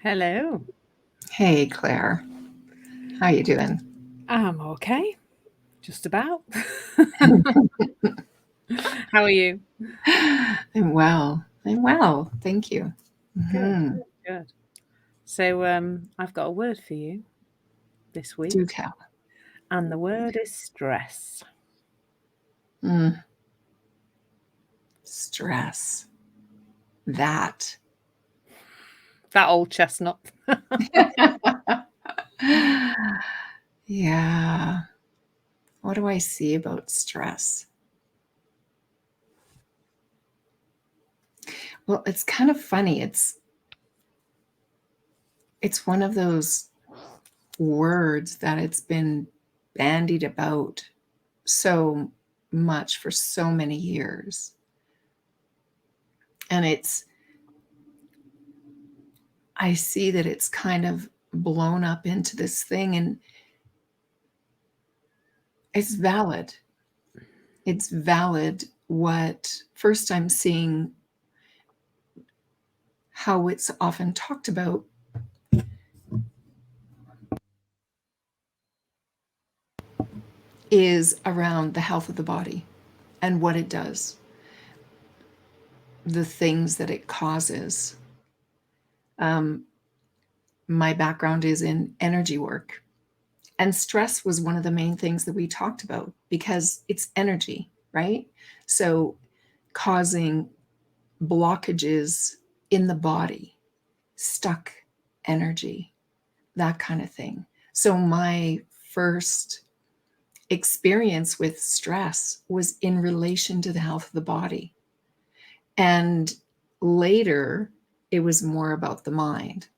Hello. Hey, Claire. How you doing? I'm okay. Just about. How are you? I'm well. I'm well. Thank you. Good, hmm good, good. So, I've got a word for you this week, Do tell. and the word is stress. Mm, stress. That. That old chestnut. Yeah. What do I see about stress? Well, it's kind of funny. It's one of those words that it's been bandied about so much for so many years. And I see that it's kind of blown up into this thing, and it's valid. It's valid. What first I'm seeing how it's often talked about is around the health of the body and what it does, the things that it causes. Um, my background is in energy work, and stress was one of the main things that we talked about because it's energy, right? So, causing blockages in the body, stuck energy, that kind of thing. So, my first experience with stress was in relation to the health of the body. And later, it was more about the mind.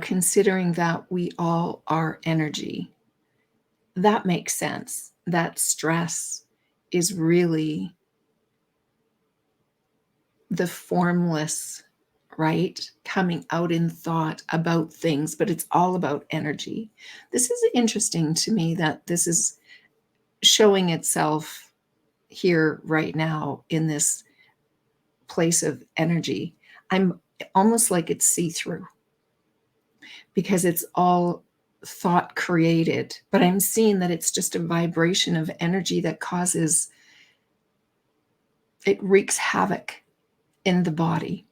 Considering that we all are energy, that makes sense. That stress is really the formless, right? Coming out in thought about things, but it's all about energy. This is interesting to me that this is showing itself here right now in this place of energy. I'm almost like it's see through because it's all thought created, but I'm seeing that it's just a vibration of energy that causes it wreaks havoc in the body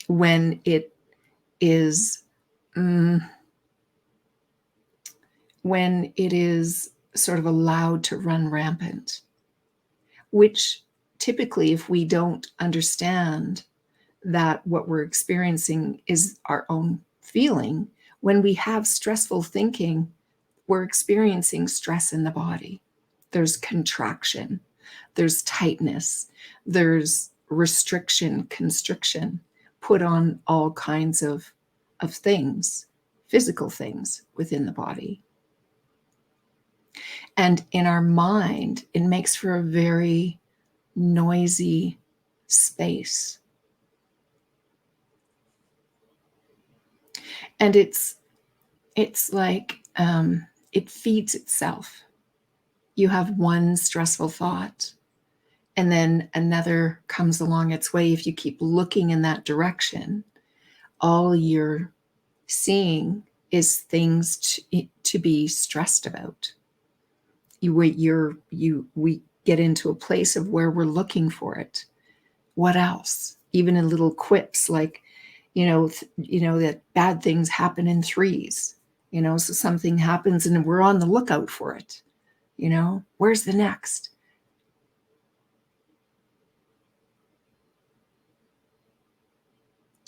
when it is mm, when it is sort of allowed to run rampant, which typically, if we don't understand that what we're experiencing is our own feeling, when we have stressful thinking, we're experiencing stress in the body. There's contraction, there's tightness, there's restriction, constriction, put on all kinds of things, physical things within the body. And in our mind, it makes for a very noisy space. And it's like it feeds itself. You have one stressful thought, and then another comes along its way. If you keep looking in that direction, all you're seeing is things to be stressed about. We get into a place of where we're looking for it. What else? Even in little quips like, that bad things happen in threes. So something happens and we're on the lookout for it. Where's the next?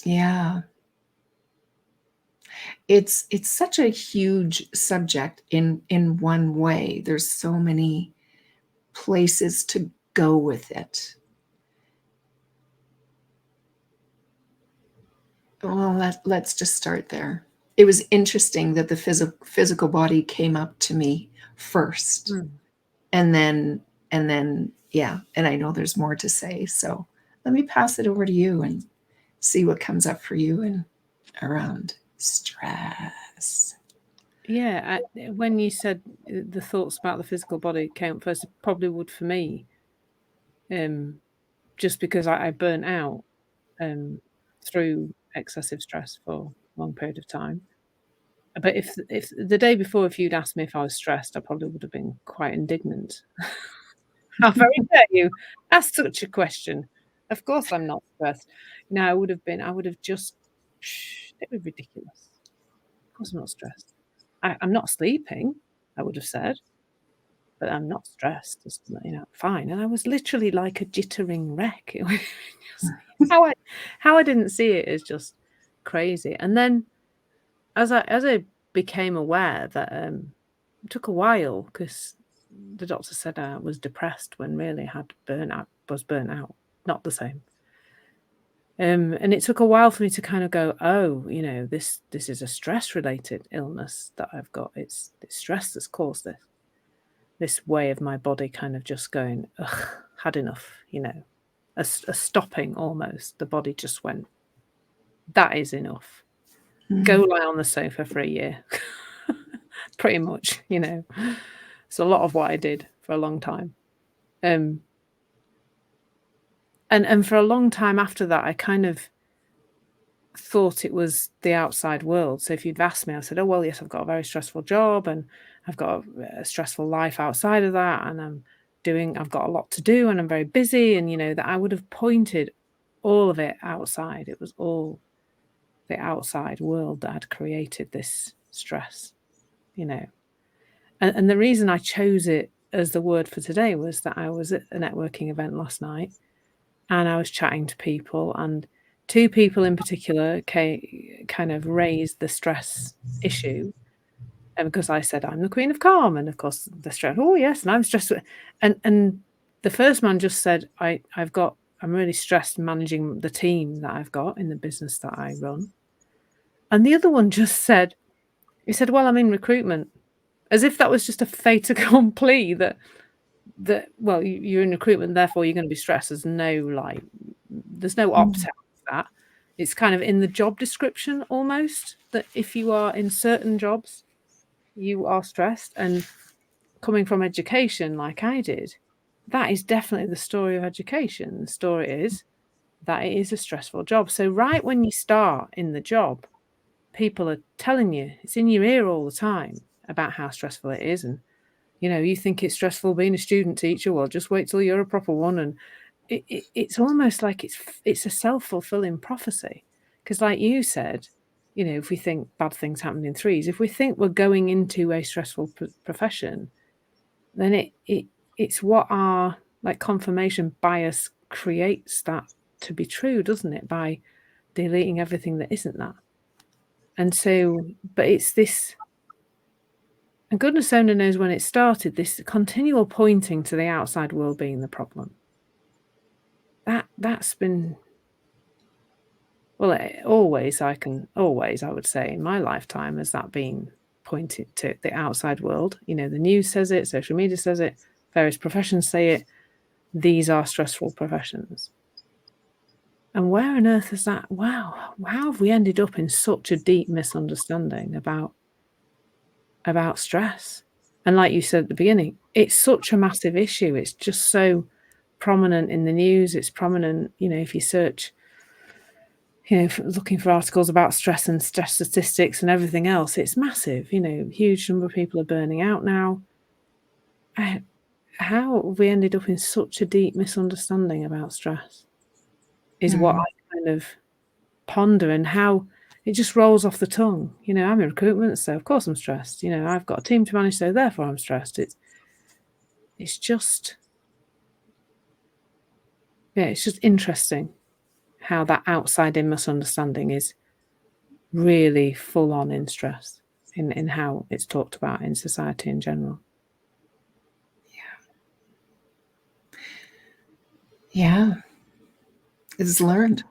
Yeah. It's such a huge subject in one way. There's so many places to go with it. Well, let's just start there. It was interesting that the physical body came up to me first, Mm. and then yeah, and I know there's more to say. So let me pass it over to you and see what comes up for you and around stress. Yeah, when you said the thoughts about the physical body came first, it probably would for me. Um, just because I burnt out through excessive stress for a long period of time. But if the day before, if you'd asked me if I was stressed, I probably would have been quite indignant. How very dare you ask such a question? Of course I'm not stressed. No, I would have just, it was ridiculous. Of course I'm not stressed. I'm not sleeping, I would have said, but I'm not stressed. Just, fine. And I was literally like a jittering wreck. It was just, how I didn't see it is just crazy. And then as I became aware that it took a while, because the doctor said I was depressed when really I was burnt out. Not the same. And it took a while for me to kind of go, oh, this is a stress-related illness that I've got. It's stress that's caused this way of my body kind of just going, ugh, had enough, a stopping almost. The body just went, that is enough. Go lie on the sofa for a year. Pretty much, It's a lot of what I did for a long time. And for a long time after that, I kind of thought it was the outside world. So if you'd asked me, I said, oh, well, yes, I've got a very stressful job and I've got a stressful life outside of that. And I've got a lot to do and I'm very busy. And, that I would have pointed all of it outside. It was all the outside world that had created this stress, And the reason I chose it as the word for today was that I was at a networking event last night and I was chatting to people, and two people in particular kind of raised the stress issue. And because I said I'm the queen of calm, and of course the stress, oh yes, and I'm stressed. And the first man just said, I'm really stressed managing the team that I've got in the business that I run. And the other one just said, well, I'm in recruitment. As if that was just a fait accompli that well, you're in recruitment, therefore you're going to be stressed. There's no opt out of that. It's kind of in the job description almost, that if you are in certain jobs, you are stressed. And coming from education like I did, that is definitely the story of education. The story is that it is a stressful job. So right when you start in the job, people are telling you, it's in your ear all the time about how stressful it is. And, you think it's stressful being a student teacher. Well, just wait till you're a proper one. And it's almost like it's a self-fulfilling prophecy. Because like you said, if we think bad things happen in threes, if we think we're going into a stressful profession, then it's what our confirmation bias creates that to be true, doesn't it? By deleting everything that isn't that. And so, but it's this, and goodness only knows when it started, this continual pointing to the outside world being the problem. That's been, well, I would say in my lifetime, has that been pointed to the outside world. The news says it, social media says it, various professions say it. These are stressful professions. And where on earth is that? Wow, how have we ended up in such a deep misunderstanding about stress? And like you said at the beginning, it's such a massive issue. It's just so prominent in the news. It's prominent, if you search, looking for articles about stress and stress statistics and everything else, it's massive. Huge number of people are burning out now. How have we ended up in such a deep misunderstanding about stress is what I kind of ponder, and how it just rolls off the tongue. I'm in recruitment, so of course I'm stressed. I've got a team to manage, so therefore I'm stressed. It's just interesting how that outside-in misunderstanding is really full on in stress, in how it's talked about in society in general. Yeah. It's learned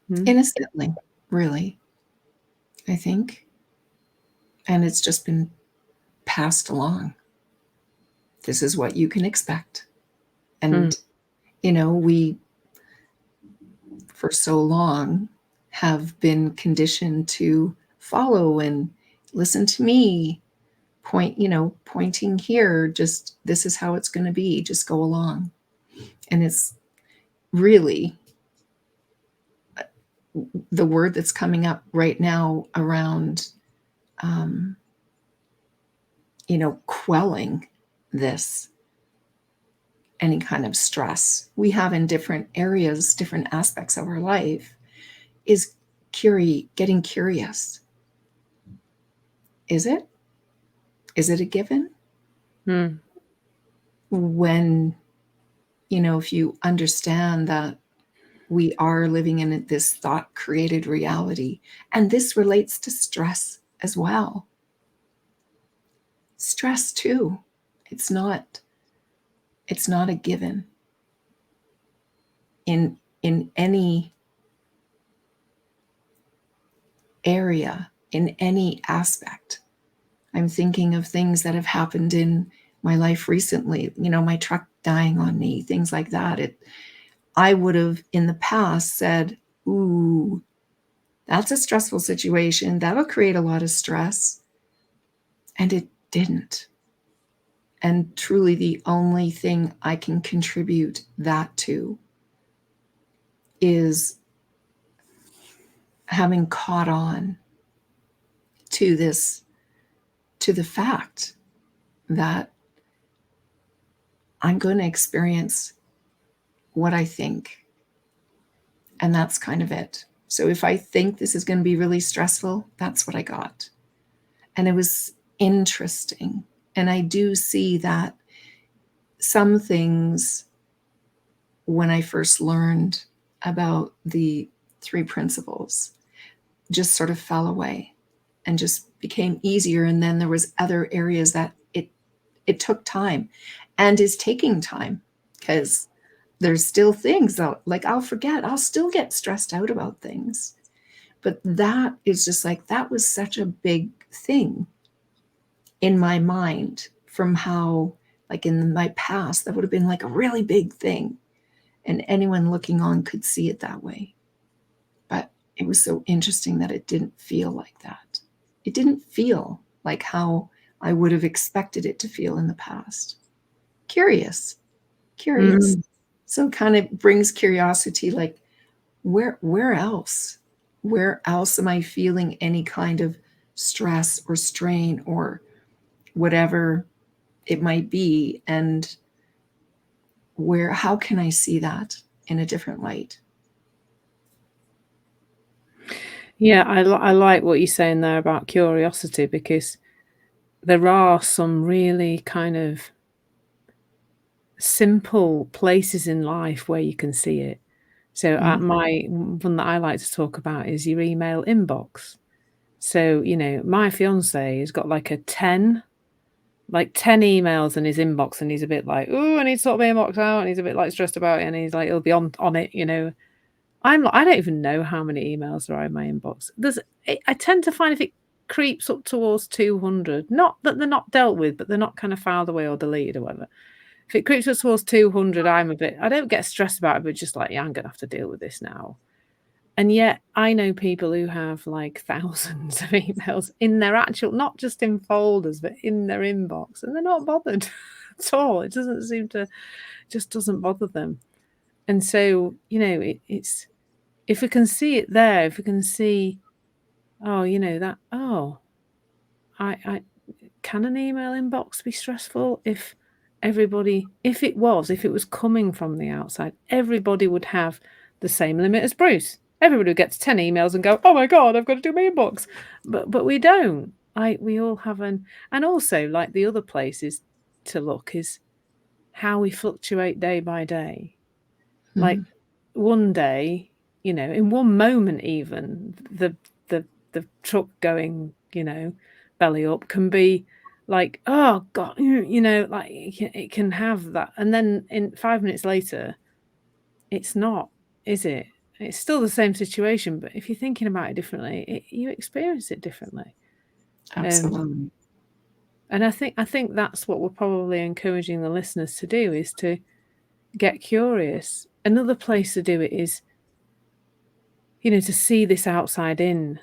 innocently, really, I think. And it's just been passed along. This is what you can expect. And, we, for so long, have been conditioned to follow and listen to me, pointing here, just this is how it's going to be, just go along. And it's, really, the word that's coming up right now around, quelling this, any kind of stress we have in different areas, different aspects of our life, is getting curious. Is it? Is it a given? When, if you understand that we are living in this thought-created reality, and this relates to stress as well. Stress too. It's not a given in any area, in any aspect. I'm thinking of things that have happened in my life recently, my truck dying on me, things like that. I would have in the past said, ooh, that's a stressful situation. That'll create a lot of stress. And it didn't. And truly the only thing I can contribute that to is having caught on to the fact that I'm going to experience what I think. And that's kind of it. So if I think this is going to be really stressful, that's what I got. And it was interesting. And I do see that some things, when I first learned about the 3 principles, just sort of fell away and just became easier. And then there was other areas that it took time and is taking time, because there's still things that, like, I'll forget. I'll still get stressed out about things. But that is just like, that was such a big thing in my mind from how, like, in my past, that would have been like a really big thing. And anyone looking on could see it that way. But it was so interesting that it didn't feel like that. It didn't feel like how I would have expected it to feel in the past. Curious. So it kind of brings curiosity, like, where else? Where else am I feeling any kind of stress or strain or whatever it might be? And how can I see that in a different light? Yeah, I like what you're saying there about curiosity, because there are some really kind of simple places in life where you can see it. So my one that I like to talk about is your email inbox. So, my fiance has got like 10 emails in his inbox, and he's a bit like, "Oh, I need to sort my inbox out," and he's a bit like stressed about it, and he's like, he'll be on it. I'm like, I don't even know how many emails there are in my inbox. I tend to find if it creeps up towards 200, not that they're not dealt with, but they're not kind of filed away or deleted or whatever. If it creeps up towards 200, I don't get stressed about it, but just like, yeah, I'm gonna have to deal with this now. And yet I know people who have like thousands of emails in their actual, not just in folders, but in their inbox, and they're not bothered at all. It just doesn't bother them. And so, it's, if we can see it there, if we can see, that, I can an email inbox be stressful? If it was coming from the outside, everybody would have the same limit as Bruce. Everybody would get to 10 emails and go, "Oh my God, I've got to do my inbox." But we don't. We all have and also, like, the other places to look is how we fluctuate day by day. Like, one day, in one moment even, the truck going, belly up can be like, "Oh God," like, it can have that. And then in 5 minutes later, it's not, is it? It's still the same situation, but if you're thinking about it differently, you experience it differently. Absolutely. And I think that's what we're probably encouraging the listeners to do, is to get curious. Another place to do it is, to see this outside in,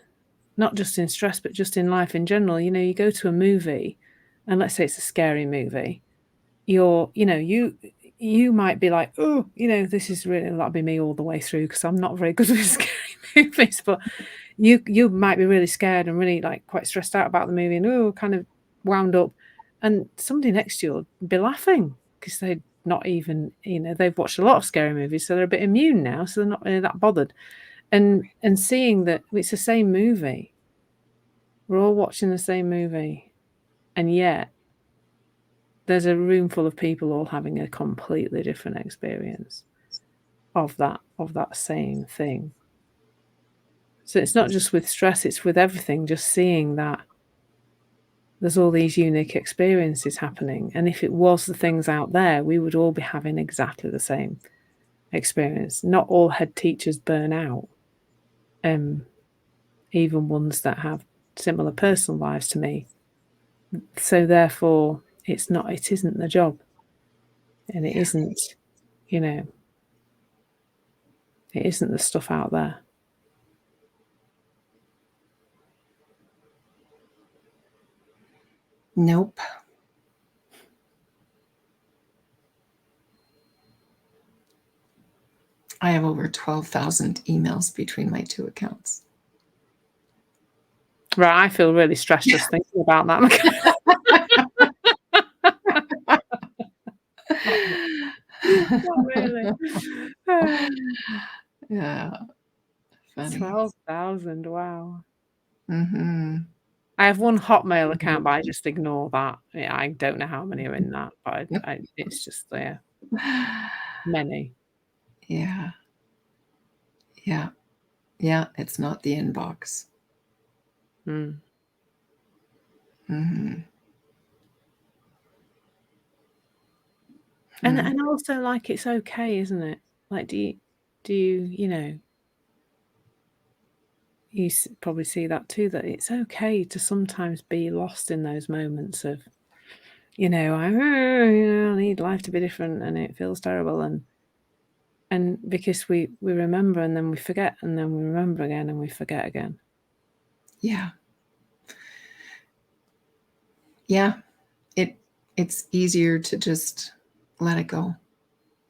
not just in stress, but just in life in general. You go to a movie, and let's say it's a scary movie. You you might be like, oh, this is really, that'll be me all the way through because I'm not very good with scary movies. But you might be really scared and really like quite stressed out about the movie and kind of wound up, and somebody next to you will be laughing because they're not even, they've watched a lot of scary movies, so they're a bit immune now, so they're not really that bothered. And seeing that it's the same movie, we're all watching the same movie, and yet there's a room full of people all having a completely different experience of that same thing. So it's not just with stress, it's with everything, just seeing that there's all these unique experiences happening. And if it was the things out there, we would all be having exactly the same experience. Not all head teachers burn out, even ones that have similar personal lives to me. So therefore, it isn't the job. And it isn't, it isn't the stuff out there. Nope. I have over 12,000 emails between my two accounts. Right, I feel really stressed just thinking about that. Not really. Yeah. Funny. 12,000, wow. Mm-hmm. I have one Hotmail account, but I just ignore that. Yeah, I don't know how many are in that, but it's just there. Many. Yeah. Yeah. Yeah. It's not the inbox. Mm. Mm-hmm. And also, like, it's okay, isn't it? Like, do you you probably see that too, that it's okay to sometimes be lost in those moments of, I need life to be different and it feels terrible, and because we remember and then we forget and then we remember again and we forget again. Yeah. Yeah. It's easier to just let it go.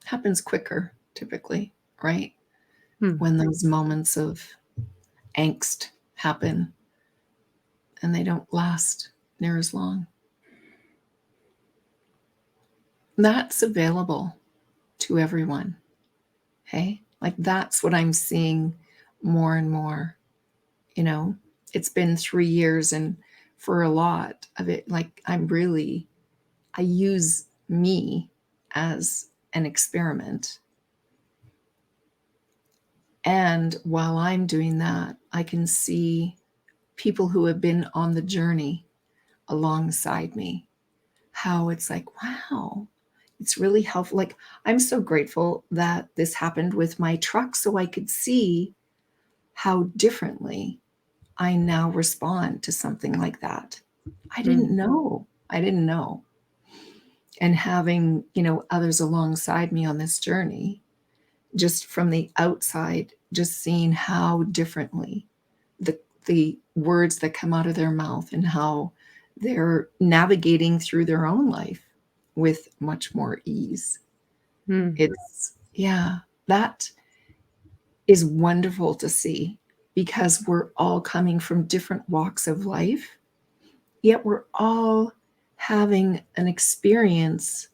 Happens quicker, typically, right? When those moments of angst happen, and they don't last near as long. That's available to everyone. Hey, like that's what I'm seeing more and more. It's been 3 years, and for a lot of it, like I use me as an experiment. And while I'm doing that, I can see people who have been on the journey alongside me, how it's like, wow, it's really helpful. Like, I'm so grateful that this happened with my truck so I could see how differently I now respond to something like that. I didn't know. And having, others alongside me on this journey, just from the outside, just seeing how differently the words that come out of their mouth and how they're navigating through their own life with much more ease. That is wonderful to see, because we're all coming from different walks of life, yet we're all having an experience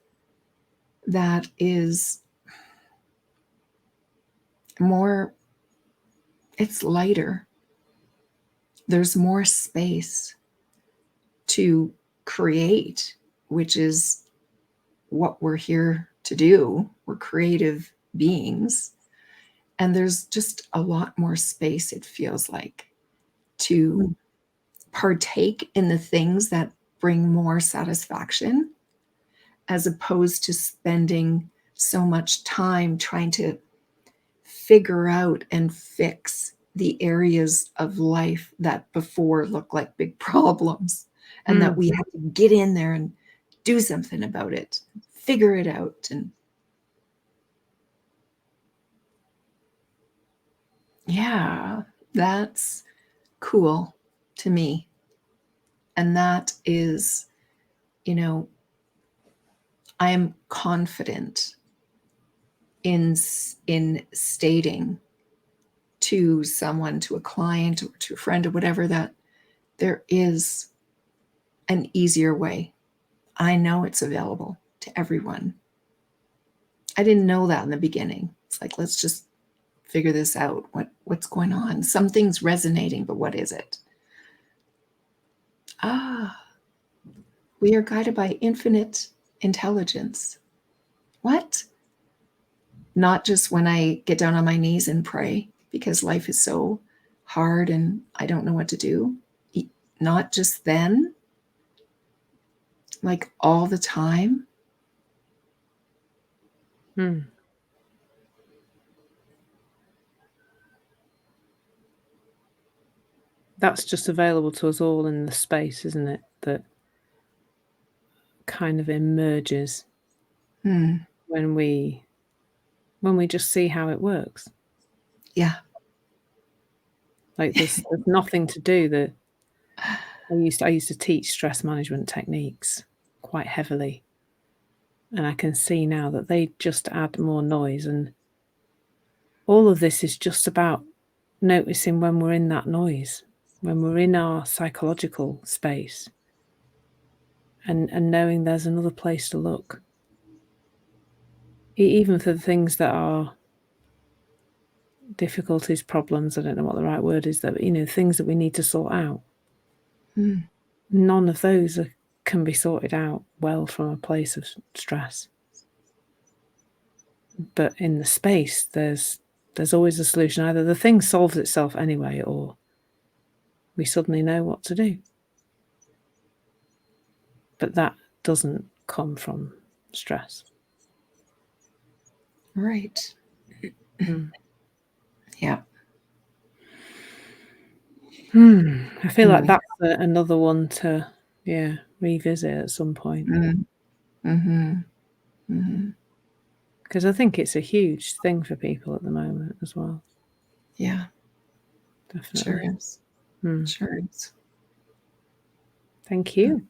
that is more, it's lighter. There's more space to create, which is what we're here to do. We're creative beings. And there's just a lot more space, it feels like, to partake in the things that bring more satisfaction, as opposed to spending so much time trying to figure out and fix the areas of life that before looked like big problems, and that we have to get in there and do something about it, figure it out. And yeah, that's cool to me. And that is, I am confident in stating to someone, to a client or to a friend or whatever, that there is an easier way. I know it's available to everyone. I didn't know that in the beginning. It's like, let's just figure this out. What's going on? Something's resonating, but what is it? We are guided by infinite intelligence. What? Not just when I get down on my knees and pray because life is so hard and I don't know what to do. Not just then, like all the time. That's just available to us all in the space, isn't it? That kind of emerges when we just see how it works. Yeah. Like there's nothing to do. That I used to teach stress management techniques quite heavily, and I can see now that they just add more noise, and all of this is just about noticing when we're in that noise, when we're in our psychological space, and knowing there's another place to look. Even for the things that are difficulties, problems, I don't know what the right word is, that, things that we need to sort out. None of those can be sorted out well from a place of stress. But in the space, there's always a solution. Either the thing solves itself anyway, or we suddenly know what to do. But that doesn't come from stress. Right. Yeah. I feel like that's another one to, revisit at some point. Because I think it's a huge thing for people at the moment as well. Yeah. Definitely. Sure is. Sure is. Thank you.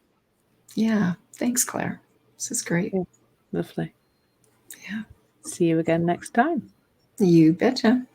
Yeah. Thanks, Claire. This is great. Yeah. Lovely. Yeah. See you again next time. You betcha.